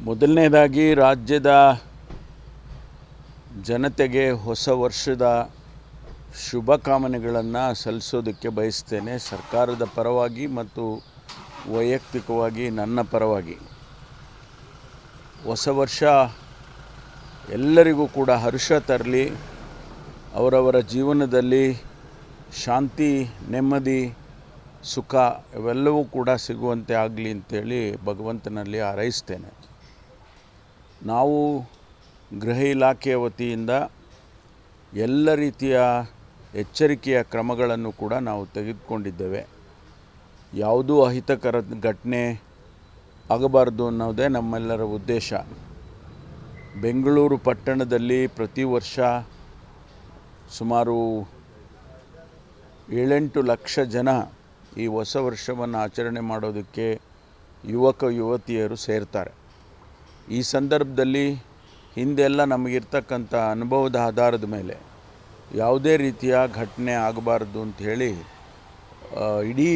ಮೊದಲನೇದಾಗಿ ರಾಜ್ಯದ ಜನತೆಗೆ ಹೊಸ ವರ್ಷದ ಶುಭಕಾಮನೆಗಳನ್ನು ಸಲ್ಲಿಸೋದಕ್ಕೆ ಬಯಸ್ತೇನೆ. ಸರ್ಕಾರದ ಪರವಾಗಿ ಮತ್ತು ವೈಯಕ್ತಿಕವಾಗಿ ನನ್ನ ಪರವಾಗಿ ಹೊಸ ವರ್ಷ ಎಲ್ಲರಿಗೂ ಕೂಡ ಹರ್ಷ ತರಲಿ, ಅವರವರ ಜೀವನದಲ್ಲಿ ಶಾಂತಿ, ನೆಮ್ಮದಿ, ಸುಖ ಇವೆಲ್ಲವೂ ಕೂಡ ಸಿಗುವಂತೆ ಆಗಲಿ ಅಂತೇಳಿ ಭಗವಂತನಲ್ಲಿ ಹಾರೈಸ್ತೇನೆ. ನಾವು ಗೃಹ ಇಲಾಖೆಯ ವತಿಯಿಂದ ಎಲ್ಲ ರೀತಿಯ ಎಚ್ಚರಿಕೆಯ ಕ್ರಮಗಳನ್ನು ಕೂಡ ನಾವು ತೆಗೆದುಕೊಂಡಿದ್ದೇವೆ. ಯಾವುದೂ ಅಹಿತಕರ ಘಟನೆ ಆಗಬಾರ್ದು ಅನ್ನೋದೇ ನಮ್ಮೆಲ್ಲರ ಉದ್ದೇಶ. ಬೆಂಗಳೂರು ಪಟ್ಟಣದಲ್ಲಿ ಪ್ರತಿ ವರ್ಷ ಸುಮಾರು 7-8 ಲಕ್ಷ ಜನ ಈ ಹೊಸ ವರ್ಷವನ್ನು ಆಚರಣೆ ಮಾಡೋದಕ್ಕೆ ಯುವಕ ಯುವತಿಯರು ಸೇರ್ತಾರೆ. ಈ ಸಂದರ್ಭದಲ್ಲಿ ಹಿಂದೆಲ್ಲ ನಮಗಿರ್ತಕ್ಕಂಥ ಅನುಭವದ ಆಧಾರದ ಮೇಲೆ ಯಾವುದೇ ರೀತಿಯ ಘಟನೆ ಆಗಬಾರ್ದು ಅಂಥೇಳಿ ಇಡೀ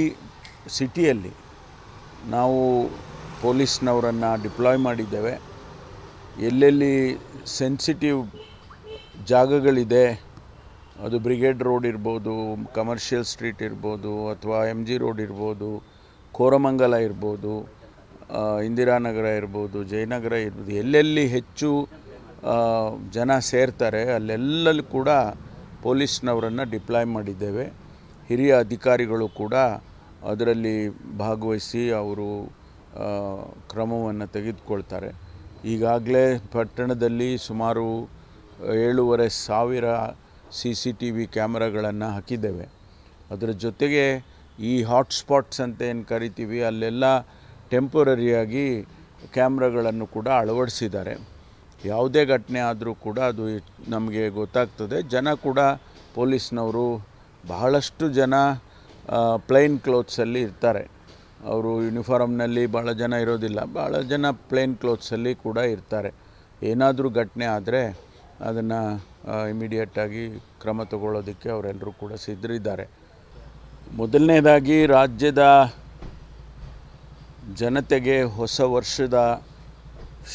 ಸಿಟಿಯಲ್ಲಿ ನಾವು ಪೊಲೀಸ್ನವರನ್ನು ಡಿಪ್ಲಾಯ್ ಮಾಡಿದ್ದೇವೆ. ಎಲ್ಲೆಲ್ಲಿ ಸೆನ್ಸಿಟಿವ್ ಜಾಗಗಳಿದೆ, ಅದು ಬ್ರಿಗೇಡ್ ರೋಡ್ ಇರ್ಬೋದು, ಕಮರ್ಷಿಯಲ್ ಸ್ಟ್ರೀಟ್ ಇರ್ಬೋದು, ಅಥವಾ MG ರೋಡ್ ಇರ್ಬೋದು, ಕೋರಮಂಗಲ ಇರ್ಬೋದು, ಇಂದಿರಾನಗರ ಇರ್ಬೋದು, ಜಯನಗರ ಇರ್ಬೋದು, ಎಲ್ಲೆಲ್ಲಿ ಹೆಚ್ಚು ಜನ ಸೇರ್ತಾರೆ ಅಲ್ಲೆಲ್ಲೂ ಕೂಡ ಪೊಲೀಸ್ನವರನ್ನು ಡಿಪ್ಲಾಯ್ ಮಾಡಿದ್ದೇವೆ. ಹಿರಿಯ ಅಧಿಕಾರಿಗಳು ಕೂಡ ಅದರಲ್ಲಿ ಭಾಗವಹಿಸಿ ಅವರು ಕ್ರಮವನ್ನು ತೆಗೆದುಕೊಳ್ತಾರೆ. ಈಗಾಗಲೇ ಪಟ್ಟಣದಲ್ಲಿ ಸುಮಾರು 7,500 CCTV ಕ್ಯಾಮ್ರಾಗಳನ್ನು ಹಾಕಿದ್ದೇವೆ. ಅದರ ಜೊತೆಗೆ ಈ ಹಾಟ್ಸ್ಪಾಟ್ಸ್ ಅಂತ ಏನು ಕರಿತೀವಿ ಅಲ್ಲೆಲ್ಲ ಟೆಂಪರರಿಯಾಗಿ ಕ್ಯಾಮ್ರಾಗಳನ್ನು ಕೂಡ ಅಳವಡಿಸಿದ್ದಾರೆ. ಯಾವುದೇ ಘಟನೆ ಆದರೂ ಕೂಡ ಅದು ನಮಗೆ ಗೊತ್ತಾಗ್ತದೆ. ಜನ ಕೂಡ ಪೊಲೀಸ್ನವರು ಬಹಳಷ್ಟು ಜನ ಪ್ಲೈನ್ ಕ್ಲೋತ್ಸಲ್ಲಿ ಇರ್ತಾರೆ. ಅವರು ಯೂನಿಫಾರ್ಮ್ನಲ್ಲಿ ಭಾಳ ಜನ ಇರೋದಿಲ್ಲ, ಭಾಳ ಜನ ಪ್ಲೈನ್ ಕ್ಲೋತ್ಸಲ್ಲಿ ಕೂಡ ಇರ್ತಾರೆ. ಏನಾದರೂ ಘಟನೆ ಆದರೆ ಅದನ್ನು ಇಮಿಡಿಯೇಟಾಗಿ ಕ್ರಮ ತಗೊಳ್ಳೋದಕ್ಕೆ ಅವರೆಲ್ಲರೂ ಕೂಡ ಸಿದ್ಧರಿದ್ದಾರೆ. ಮೊದಲನೇದಾಗಿ ರಾಜ್ಯದ ಜನತೆಗೆ ಹೊಸ ವರ್ಷದ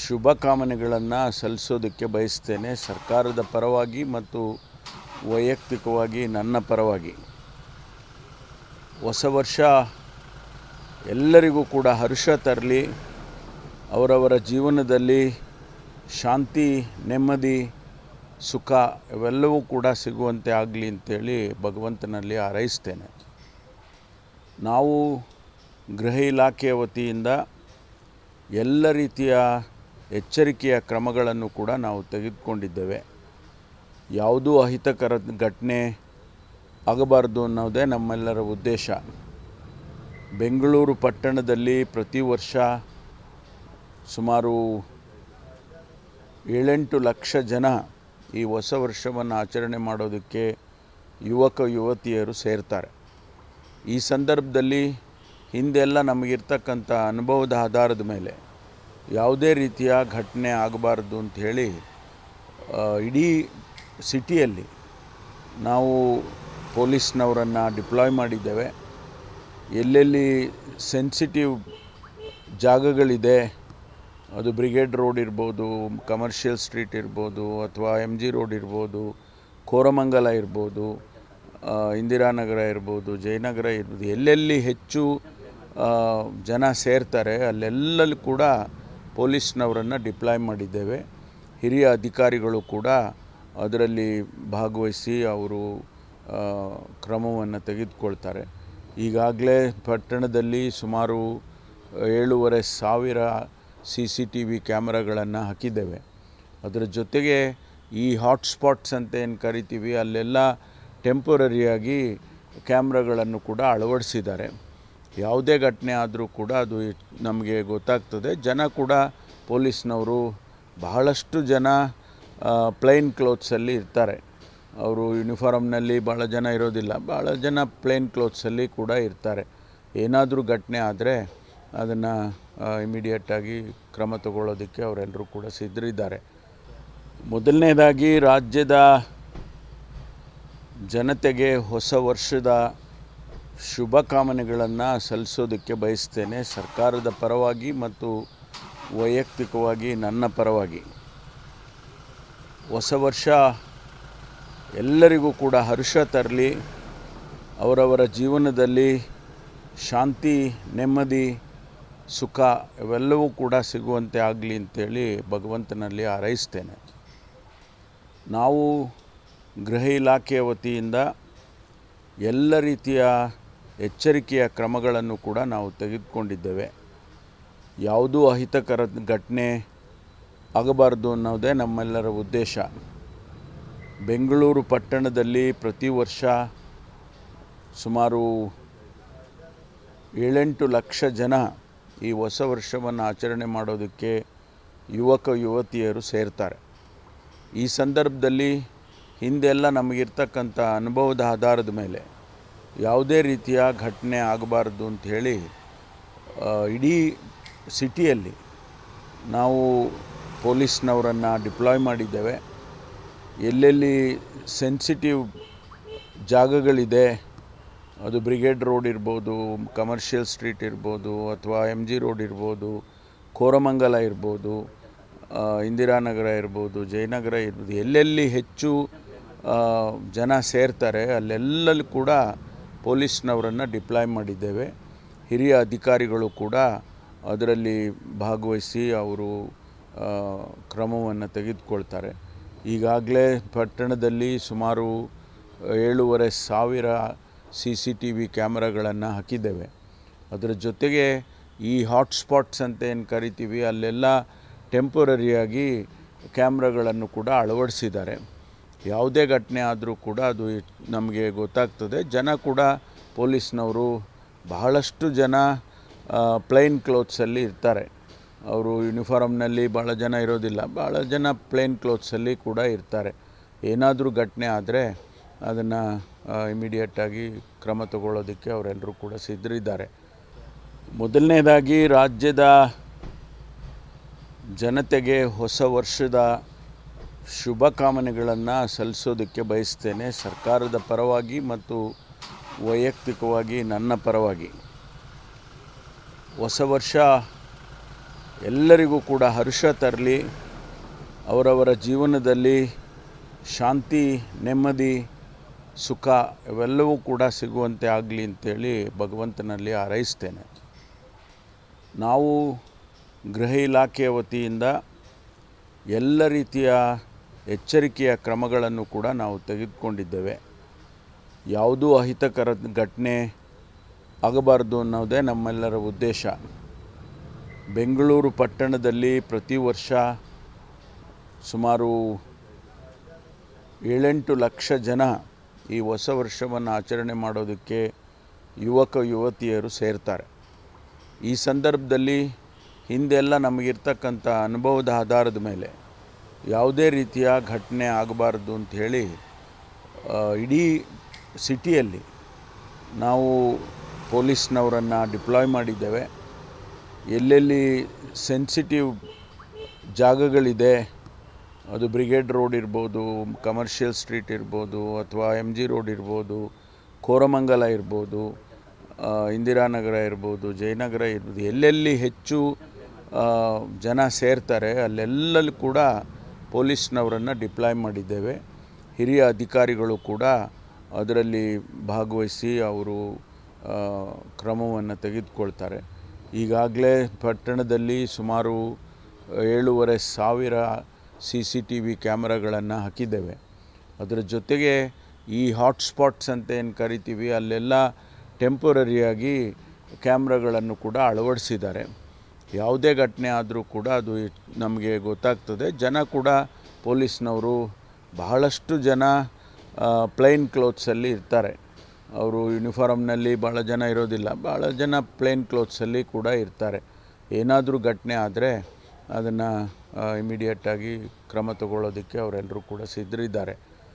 ಶುಭಕಾಮನೆಗಳನ್ನು ಸಲ್ಲಿಸೋದಕ್ಕೆ ಬಯಸ್ತೇನೆ. ಸರ್ಕಾರದ ಪರವಾಗಿ ಮತ್ತು ವೈಯಕ್ತಿಕವಾಗಿ ನನ್ನ ಪರವಾಗಿ ಹೊಸ ವರ್ಷ ಎಲ್ಲರಿಗೂ ಕೂಡ ಹರ್ಷ ತರಲಿ, ಅವರವರ ಜೀವನದಲ್ಲಿ ಶಾಂತಿ, ನೆಮ್ಮದಿ, ಸುಖ ಇವೆಲ್ಲವೂ ಕೂಡ ಸಿಗುವಂತೆ ಆಗಲಿ ಅಂತೇಳಿ ಭಗವಂತನಲ್ಲಿ ಹಾರೈಸ್ತೇನೆ. ನಾವು ಗೃಹ ಇಲಾಖೆಯ ವತಿಯಿಂದ ಎಲ್ಲ ರೀತಿಯ ಎಚ್ಚರಿಕೆಯ ಕ್ರಮಗಳನ್ನು ಕೂಡ ನಾವು ತೆಗೆದುಕೊಂಡಿದ್ದೇವೆ. ಯಾವುದೂ ಅಹಿತಕರ ಘಟನೆ ಆಗಬಾರ್ದು ಅನ್ನೋದೇ ನಮ್ಮೆಲ್ಲರ ಉದ್ದೇಶ. ಬೆಂಗಳೂರು ಪಟ್ಟಣದಲ್ಲಿ ಪ್ರತಿ ವರ್ಷ ಸುಮಾರು 7-8 ಲಕ್ಷ ಜನ ಈ ಹೊಸ ವರ್ಷವನ್ನು ಆಚರಣೆ ಮಾಡೋದಕ್ಕೆ ಯುವಕ ಯುವತಿಯರು ಸೇರ್ತಾರೆ. ಈ ಸಂದರ್ಭದಲ್ಲಿ ಹಿಂದೆಲ್ಲ ನಮಗಿರ್ತಕ್ಕಂಥ ಅನುಭವದ ಆಧಾರದ ಮೇಲೆ ಯಾವುದೇ ರೀತಿಯ ಘಟನೆ ಆಗಬಾರ್ದು ಅಂಥೇಳಿ ಇಡೀ ಸಿಟಿಯಲ್ಲಿ ನಾವು ಪೊಲೀಸ್ನವರನ್ನು ಡಿಪ್ಲಾಯ್ ಮಾಡಿದ್ದೇವೆ. ಎಲ್ಲೆಲ್ಲಿ ಸೆನ್ಸಿಟಿವ್ ಜಾಗಗಳಿದೆ, ಅದು ಬ್ರಿಗೇಡ್ ರೋಡ್ ಇರ್ಬೋದು, ಕಮರ್ಷಿಯಲ್ ಸ್ಟ್ರೀಟ್ ಇರ್ಬೋದು, ಅಥವಾ MG ರೋಡ್ ಇರ್ಬೋದು, ಕೋರಮಂಗಲ ಇರ್ಬೋದು, ಇಂದಿರಾನಗರ ಇರ್ಬೋದು, ಜಯನಗರ ಇರ್ಬೋದು, ಎಲ್ಲೆಲ್ಲಿ ಹೆಚ್ಚು ಜನ ಸೇರ್ತಾರೆ ಅಲ್ಲೆಲ್ಲೂ ಕೂಡ ಪೊಲೀಸ್ನವರನ್ನು ಡಿಪ್ಲಾಯ್ ಮಾಡಿದ್ದೇವೆ. ಹಿರಿಯ ಅಧಿಕಾರಿಗಳು ಕೂಡ ಅದರಲ್ಲಿ ಭಾಗವಹಿಸಿ ಅವರು ಕ್ರಮವನ್ನು ತೆಗೆದುಕೊಳ್ತಾರೆ. ಈಗಾಗಲೇ ಪಟ್ಟಣದಲ್ಲಿ ಸುಮಾರು 7,500 CCTV ಕ್ಯಾಮ್ರಾಗಳನ್ನು ಹಾಕಿದ್ದೇವೆ. ಅದರ ಜೊತೆಗೆ ಈ ಹಾಟ್ಸ್ಪಾಟ್ಸ್ ಅಂತ ಏನು ಕರಿತೀವಿ ಅಲ್ಲೆಲ್ಲ ಟೆಂಪರರಿಯಾಗಿ ಕ್ಯಾಮ್ರಾಗಳನ್ನು ಕೂಡ ಅಳವಡಿಸಿದ್ದಾರೆ. ಯಾವುದೇ ಘಟನೆ ಆದರೂ ಕೂಡ ಅದು ನಮಗೆ ಗೊತ್ತಾಗ್ತದೆ. ಜನ ಕೂಡ ಪೊಲೀಸ್ನವರು ಬಹಳಷ್ಟು ಜನ ಪ್ಲೈನ್ ಕ್ಲೋತ್ಸಲ್ಲಿ ಇರ್ತಾರೆ. ಅವರು ಯೂನಿಫಾರ್ಮ್ನಲ್ಲಿ ಭಾಳ ಜನ ಇರೋದಿಲ್ಲ, ಭಾಳ ಜನ ಪ್ಲೈನ್ ಕ್ಲೋತ್ಸಲ್ಲಿ ಕೂಡ ಇರ್ತಾರೆ. ಏನಾದರೂ ಘಟನೆ ಆದರೆ ಅದನ್ನು ಇಮಿಡಿಯೇಟಾಗಿ ಕ್ರಮ ತಗೊಳ್ಳೋದಕ್ಕೆ ಅವರೆಲ್ಲರೂ ಕೂಡ ಸಿದ್ಧರಿದ್ದಾರೆ. ಮೊದಲನೇದಾಗಿ ರಾಜ್ಯದ ಜನತೆಗೆ ಹೊಸ ವರ್ಷದ ಶುಭಕಾಮನೆಗಳನ್ನು ಸಲ್ಲಿಸೋದಕ್ಕೆ ಬಯಸ್ತೇನೆ. ಸರ್ಕಾರದ ಪರವಾಗಿ ಮತ್ತು ವೈಯಕ್ತಿಕವಾಗಿ ನನ್ನ ಪರವಾಗಿ ಹೊಸ ವರ್ಷ ಎಲ್ಲರಿಗೂ ಕೂಡ ಹರ್ಷ ತರಲಿ, ಅವರವರ ಜೀವನದಲ್ಲಿ ಶಾಂತಿ, ನೆಮ್ಮದಿ, ಸುಖ ಇವೆಲ್ಲವೂ ಕೂಡ ಸಿಗುವಂತೆ ಆಗಲಿ ಅಂತೇಳಿ ಭಗವಂತನಲ್ಲಿ ಹಾರೈಸ್ತೇನೆ. ನಾವು ಗೃಹ ಇಲಾಖೆಯ ವತಿಯಿಂದ ಎಲ್ಲ ರೀತಿಯ ಎಚ್ಚರಿಕೆಯ ಕ್ರಮಗಳನ್ನು ಕೂಡ ನಾವು ತೆಗೆದುಕೊಂಡಿದ್ದೇವೆ. ಯಾವುದೂ ಅಹಿತಕರ ಘಟನೆ ಆಗಬಾರ್ದು ಅನ್ನೋದೇ ನಮ್ಮೆಲ್ಲರ ಉದ್ದೇಶ. ಬೆಂಗಳೂರು ಪಟ್ಟಣದಲ್ಲಿ ಪ್ರತಿ ವರ್ಷ ಸುಮಾರು 7-8 ಲಕ್ಷ ಜನ ಈ ಹೊಸ ವರ್ಷವನ್ನು ಆಚರಣೆ ಮಾಡೋದಕ್ಕೆ ಯುವಕ ಯುವತಿಯರು ಸೇರ್ತಾರೆ. ಈ ಸಂದರ್ಭದಲ್ಲಿ ಹಿಂದೆಲ್ಲ ನಮಗಿರ್ತಕ್ಕಂಥ ಅನುಭವದ ಆಧಾರದ ಮೇಲೆ ಯಾವುದೇ ರೀತಿಯ ಘಟನೆ ಆಗಬಾರ್ದು ಅಂಥೇಳಿ ಇಡೀ ಸಿಟಿಯಲ್ಲಿ ನಾವು ಪೊಲೀಸ್ನವರನ್ನು ಡಿಪ್ಲಾಯ್ ಮಾಡಿದ್ದೇವೆ. ಎಲ್ಲೆಲ್ಲಿ ಸೆನ್ಸಿಟಿವ್ ಜಾಗಗಳಿದೆ, ಅದು ಬ್ರಿಗೇಡ್ ರೋಡ್ ಇರ್ಬೋದು, ಕಮರ್ಷಿಯಲ್ ಸ್ಟ್ರೀಟ್ ಇರ್ಬೋದು, ಅಥವಾ MG ರೋಡ್ ಇರ್ಬೋದು, ಕೋರಮಂಗಲ ಇರ್ಬೋದು, ಇಂದಿರಾನಗರ ಇರ್ಬೋದು, ಜಯನಗರ ಇರ್ಬೋದು, ಎಲ್ಲೆಲ್ಲಿ ಹೆಚ್ಚು ಜನ ಸೇರ್ತಾರೆ ಅಲ್ಲೆಲ್ಲೂ ಕೂಡ ಪೊಲೀಸ್ನವರನ್ನು ಡಿಪ್ಲಾಯ್ ಮಾಡಿದ್ದೇವೆ. ಹಿರಿಯ ಅಧಿಕಾರಿಗಳು ಕೂಡ ಅದರಲ್ಲಿ ಭಾಗವಹಿಸಿ ಅವರು ಕ್ರಮವನ್ನು ತೆಗೆದುಕೊಳ್ತಾರೆ. ಈಗಾಗಲೇ ಪಟ್ಟಣದಲ್ಲಿ ಸುಮಾರು 7,500 CCTV ಕ್ಯಾಮ್ರಾಗಳನ್ನು ಹಾಕಿದ್ದೇವೆ. ಅದರ ಜೊತೆಗೆ ಈ ಹಾಟ್ಸ್ಪಾಟ್ಸ್ ಅಂತ ಏನು ಕರಿತೀವಿ ಅಲ್ಲೆಲ್ಲ ಟೆಂಪರರಿಯಾಗಿ ಕ್ಯಾಮ್ರಾಗಳನ್ನು ಕೂಡ ಅಳವಡಿಸಿದ್ದಾರೆ. ಯಾವುದೇ ಘಟನೆ ಆದರೂ ಕೂಡ ಅದು ನಮಗೆ ಗೊತ್ತಾಗ್ತದೆ. ಜನ ಕೂಡ ಪೊಲೀಸ್ನವರು ಬಹಳಷ್ಟು ಜನ ಪ್ಲೈನ್ ಕ್ಲೋತ್ಸಲ್ಲಿ ಇರ್ತಾರೆ. ಅವರು ಯೂನಿಫಾರ್ಮ್ನಲ್ಲಿ ಭಾಳ ಜನ ಇರೋದಿಲ್ಲ, ಭಾಳ ಜನ ಪ್ಲೇನ್ ಕ್ಲೋತ್ಸಲ್ಲಿ ಕೂಡ ಇರ್ತಾರೆ. ಏನಾದರೂ ಘಟನೆ ಆದರೆ ಅದನ್ನು ಇಮಿಡಿಯೇಟಾಗಿ ಕ್ರಮ ತಗೊಳ್ಳೋದಕ್ಕೆ ಅವರೆಲ್ಲರೂ ಕೂಡ ಸಿದ್ಧರಿದ್ದಾರೆ. ಮೊದಲನೇದಾಗಿ ರಾಜ್ಯದ ಜನತೆಗೆ ಹೊಸ ವರ್ಷದ ಶುಭಕಾಮನೆಗಳನ್ನು ಸಲ್ಲಿಸೋದಕ್ಕೆ ಬಯಸ್ತೇನೆ. ಸರ್ಕಾರದ ಪರವಾಗಿ ಮತ್ತು ವೈಯಕ್ತಿಕವಾಗಿ ನನ್ನ ಪರವಾಗಿ ಹೊಸ ವರ್ಷ ಎಲ್ಲರಿಗೂ ಕೂಡ ಹರ್ಷ ತರಲಿ, ಅವರವರ ಜೀವನದಲ್ಲಿ ಶಾಂತಿ, ನೆಮ್ಮದಿ, ಸುಖ ಇವೆಲ್ಲವೂ ಕೂಡ ಸಿಗುವಂತೆ ಆಗಲಿ ಅಂತೇಳಿ ಭಗವಂತನಲ್ಲಿ ಹಾರೈಸ್ತೇನೆ. ನಾವು ಗೃಹ ಇಲಾಖೆಯ ವತಿಯಿಂದ ಎಲ್ಲ ರೀತಿಯ ಎಚ್ಚರಿಕೆಯ ಕ್ರಮಗಳನ್ನು ಕೂಡ ನಾವು ತೆಗೆದುಕೊಂಡಿದ್ದೇವೆ. ಯಾವುದೂ ಅಹಿತಕರ ಘಟನೆ ಆಗಬಾರ್ದು ಅನ್ನೋದೇ ನಮ್ಮೆಲ್ಲರ ಉದ್ದೇಶ. ಬೆಂಗಳೂರು ಪಟ್ಟಣದಲ್ಲಿ ಪ್ರತಿ ವರ್ಷ ಸುಮಾರು 7-8 ಲಕ್ಷ ಜನ ಈ ಹೊಸ ವರ್ಷವನ್ನು ಆಚರಣೆ ಮಾಡೋದಕ್ಕೆ ಯುವಕ ಯುವತಿಯರು ಸೇರ್ತಾರೆ. ಈ ಸಂದರ್ಭದಲ್ಲಿ ಹಿಂದೆಲ್ಲ ನಮಗಿರ್ತಕ್ಕಂಥ ಅನುಭವದ ಆಧಾರದ ಮೇಲೆ ಯಾವುದೇ ರೀತಿಯ ಘಟನೆ ಆಗಬಾರ್ದು ಅಂಥೇಳಿ ಇಡೀ ಸಿಟಿಯಲ್ಲಿ ನಾವು ಪೊಲೀಸ್ನವರನ್ನು ಡಿಪ್ಲಾಯ್ ಮಾಡಿದ್ದೇವೆ. ಎಲ್ಲೆಲ್ಲಿ ಸೆನ್ಸಿಟಿವ್ ಜಾಗಗಳಿದೆ, ಅದು ಬ್ರಿಗೇಡ್ ರೋಡ್ ಇರ್ಬೋದು, ಕಮರ್ಷಿಯಲ್ ಸ್ಟ್ರೀಟ್ ಇರ್ಬೋದು, ಅಥವಾ MG ರೋಡ್ ಇರ್ಬೋದು, ಕೋರಮಂಗಲ ಇರ್ಬೋದು, ಇಂದಿರಾನಗರ ಇರ್ಬೋದು, ಜಯನಗರ ಇರ್ಬೋದು, ಎಲ್ಲೆಲ್ಲಿ ಹೆಚ್ಚು ಜನ ಸೇರ್ತಾರೆ ಅಲ್ಲೆಲ್ಲೂ ಕೂಡ ಪೊಲೀಸ್ನವರನ್ನು ಡಿಪ್ಲಾಯ್ ಮಾಡಿದ್ದೇವೆ. ಹಿರಿಯ ಅಧಿಕಾರಿಗಳು ಕೂಡ ಅದರಲ್ಲಿ ಭಾಗವಹಿಸಿ ಅವರು ಕ್ರಮವನ್ನು ತೆಗೆದುಕೊಳ್ತಾರೆ. ಈಗಾಗಲೇ ಪಟ್ಟಣದಲ್ಲಿ ಸುಮಾರು 7,500 CCTV ಕ್ಯಾಮ್ರಾಗಳನ್ನು ಹಾಕಿದ್ದೇವೆ. ಅದರ ಜೊತೆಗೆ ಈ ಹಾಟ್ಸ್ಪಾಟ್ಸ್ ಅಂತ ಏನು ಕರಿತೀವಿ ಅಲ್ಲೆಲ್ಲ ಟೆಂಪರರಿಯಾಗಿ ಕ್ಯಾಮ್ರಾಗಳನ್ನು ಕೂಡ ಅಳವಡಿಸಿದ್ದಾರೆ. ಯಾವುದೇ ಘಟನೆ ಆದರೂ ಕೂಡ ಅದು ನಮಗೆ ಗೊತ್ತಾಗ್ತದೆ. ಜನ ಕೂಡ ಪೊಲೀಸ್ನವರು ಬಹಳಷ್ಟು ಜನ ಪ್ಲೈನ್ ಕ್ಲೋತ್ಸಲ್ಲಿ ಇರ್ತಾರೆ. ಅವರು ಯೂನಿಫಾರ್ಮ್ನಲ್ಲಿ ಭಾಳ ಜನ ಇರೋದಿಲ್ಲ, ಭಾಳ ಜನ ಪ್ಲೇನ್ ಕ್ಲೋತ್ಸಲ್ಲಿ ಕೂಡ ಇರ್ತಾರೆ. ಏನಾದರೂ ಘಟನೆ ಆದರೆ ಅದನ್ನು ಇಮಿಡಿಯೇಟಾಗಿ ಕ್ರಮ ತಗೊಳ್ಳೋದಕ್ಕೆ ಅವರೆಲ್ಲರೂ ಕೂಡ ಸಿದ್ಧರಿದ್ದಾರೆ.